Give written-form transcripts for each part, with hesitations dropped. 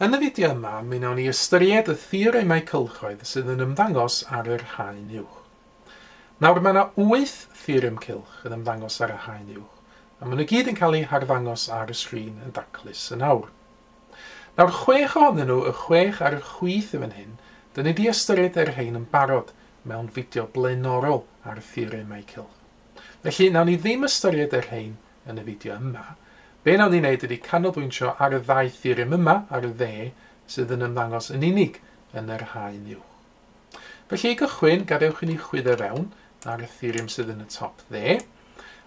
Yn y fideo yma, mi wnawn ni ystyried y theoremau cylchoedd sydd yn ymddangos ar yr haen uwch. Nawr, mae yna 8 theorem cylch yn ymddangos ar y haen uwch, a maen nhw gyd yn cael eu harddangos ar y sgrin yn daclus yn awr. Nawr, 6 ohonyn nhw, y 6 ar y chwith yn fan hyn, dyn ni wedi ystyried yr rhain yn barod mewn fideo blaenorol ar y theoremau cylch. Felly, nawn ni ddim ystyried yr rhain yn y fideo yma. Be nawn ni wneud ydy canolbwyntio ar y 2 theorem yma, ar y dde, sydd yn ymddangos yn unig yn yr haen uwch. Felly i gychwyn, gadewch i ni chwyddo fewn ar y theorem sydd yn y top dde.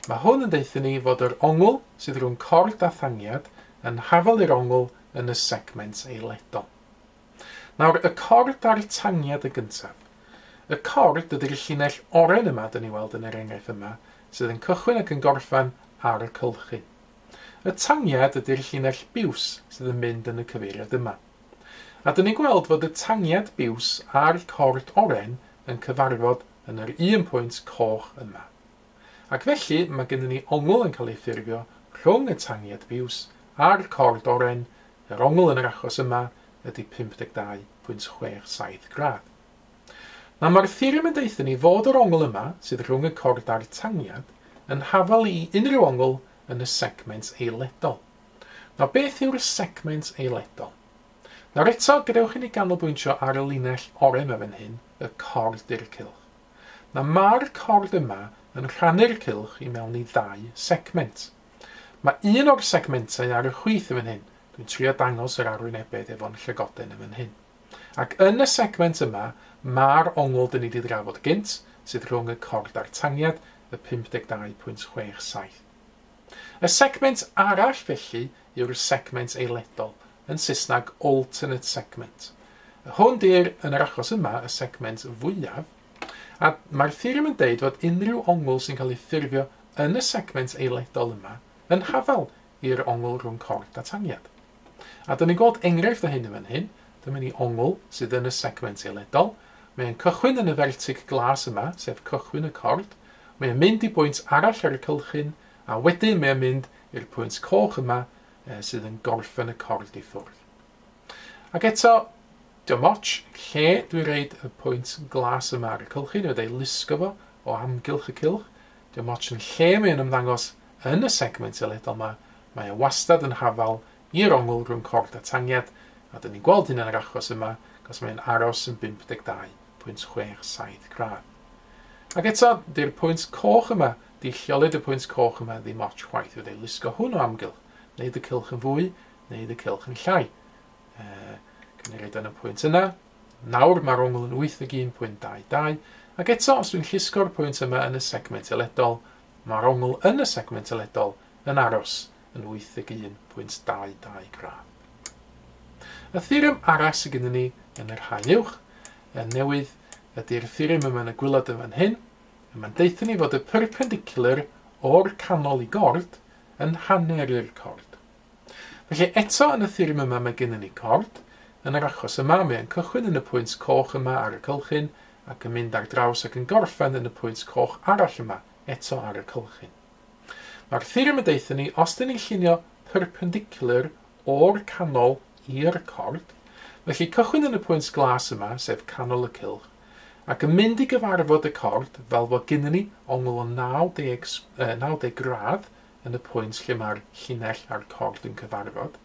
Mae hwn yn deithio ni fod yr ongl sydd rhwng cord a thangiad yn hafal i'r ongl yn y segment eiledol. Nawr, y cord a'r tangiad y gyntaf. Y cord ydy'r llinell oren yma, dyn ni weld yn yr enghraifft yma, sydd yn cychwyn ac yn gorffan ar y cylchyn. Y tangiad ydy'r llinell biws sydd yn mynd yn y cyfeiriad yma. A dyn ni'n gweld fod y tangiad biws a'r cord oren yn cyfarfod yn yr un pwynt coch yma. Ac felly mae gennym ni ongl yn cael ei ffurfio rhwng y tangiad biws a'r cord oren. Yr ongl yn yr achos yma ydy 52.67 gradd. Mae'r theorem yn deithio ni fod yr ongl yma, sydd rhwng y cord a'r tangiad, yn hafal i unrhyw ongl yn y segment eiledol. Nawr, beth yw'r segment eiledol? Nawr eto, gadewch i ni ganolbwyntio ar y linell oren yma fan hyn, y cord i'r cylch. Nawr, mae'r cord yma yn rhannu'r cylch i mewn i 2 segment. Mae un o'r segmentau ar y chwith yma fan hyn. Dwi'n trio dangos yr arwynebedd efo'n llygoden yma fan hyn. Ac yn y segment yma, mae'r ongl dyn ni wedi drafod gynt, sydd rhwng y cord a'r tangiad, y 52.67. Y segment arall felly yw'r segment eiledol, yn Saesneg alternate segment. Hwn di'r, yn yr achos yma, y segment fwyaf, a mae'r theorem yn deud fod unrhyw ongl sy'n cael ei ffurfio yn y segment eiledol yma yn hafal i'r ongl rhwng cord a tangiad. A dyn ni'n gweld enghraifft o hyn yn fan hyn. Dyma ni ongl sydd yn y segment eiledol. Mae'n cychwyn yn y fertig glas yma, sef cychwyn y cord. Mae'n mynd i bwynt arall ar y cylchyn, a wedyn mae'n mynd i'r pwynt coch yma sydd yn gorffen y cord i ffwrdd. Ac eto, dim ots, lle dwi'n reid y pwynt glas yma ar y cylchyn, wedi lusgo fo o amgylch y cylch. Dim ots yn lle mae'n ymddangos yn y segment eiledol yma, mae wastad yn hafal i'r ongl rhwng cord a tangiad, a dyn ni'n gweld hyn yn yr achos yma, cos mae'n aros yn 52.67 gradd. Ac eto, di'r pwynt coch yma, di lleoled y pwynt coch yma ddim ots chwaith, wedi lusgo hwn o amgylch, neud y cylch yn fwy, neud y cylch yn llai. Cymeryd yn y pwynt yna, nawr mae'r ongl yn 81.22, ac eto, os dwi'n llusgo'r pwynt yma yn y segment eiledol, mae'r ongl yn y segment eiledol yn aros yn 81.22 gradd. Y theorem arall sydd gennym ni yn yr haen uwch, newydd ydy'r theorem yma yn y gwylod yn fan hyn. Mae'n deithio ni fod y perpendicular o'r canol i gord yn hanner i'r cord. Felly eto yn y theorem yma mae gennym ni cord. Yn yr achos yma mae'n cychwyn yn y pwynt coch yma ar y cylchyn ac yn mynd ar draws ac yn gorffen yn y pwynt coch arall yma eto ar y cylchyn. Mae'r theorem yn deithio ni os dyn ni'n llunio perpendicular o'r canol i'r cord, felly cychwyn yn y pwynt glas yma, sef canol y cylch, ac yn mynd i gyfarfod y cord fel fod gynnon ni ongl o 90 gradd yn y pwynt lle mae'r llinell a'r cord yn cyfarfod.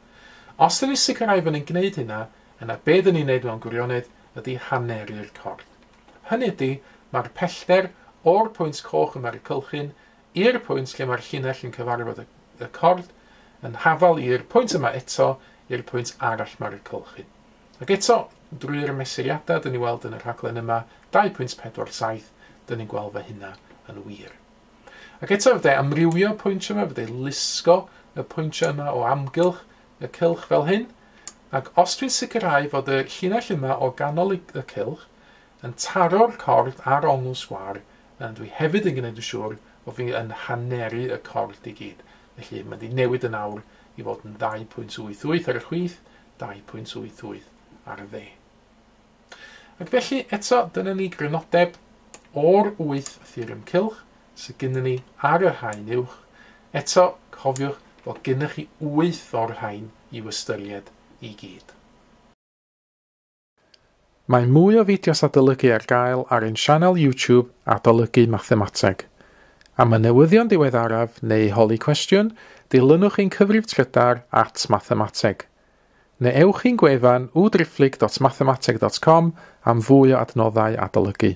Os dyn ni sicrhau fod ni'n gwneud hynna, yna be dyn ni'n gwneud mewn gwirionedd ydy hanner i'r cord. Hynny ydy, mae'r pellter o'r pwynt coch yma'r cylchyn i'r pwynt lle mae'r llinell yn cyfarfod y cord yn hafal i'r pwynt yma eto i'r pwynt arall mae'r cylchyn. Ac eto, drwy'r mesuriadau dyn ni weld yn y rhaglen yma 2.47, dyn ni'n gweld fe hynna yn wir. Ac eto fydde amrywio pwyntio yma, fydde lusgo y pwyntio yma o amgylch y cylch fel hyn, ac os dwi'n sicrhau fod y llinell yma o ganol y cylch yn taro'r cord a'r ongl sgwar, a dwi hefyd yn gwneud yn siŵr o fi yn hanneru y cord i gyd. Felly mae wedi newid yn awr i fod yn 2.88 ar y chwith, 2.88 ar y dde. Ac felly eto dyna ni grynodeb o'r 8 theorem cylch sydd gennym ni ar y haen uwch. Eto cofiwch fod gennych chi 8 o'r haen i'w ystyried i gyd. Mae mwy o fideos adolygu ar gael ar ein sianel YouTube Adolygu Mathemateg. Am y newyddion diweddaraf neu holi cwestiwn, dilynwch ein cyfrif Twitter @mathemateg. Neu ewch i'n gwefan www.mathemateg.com am fwy o adnoddau adolygu.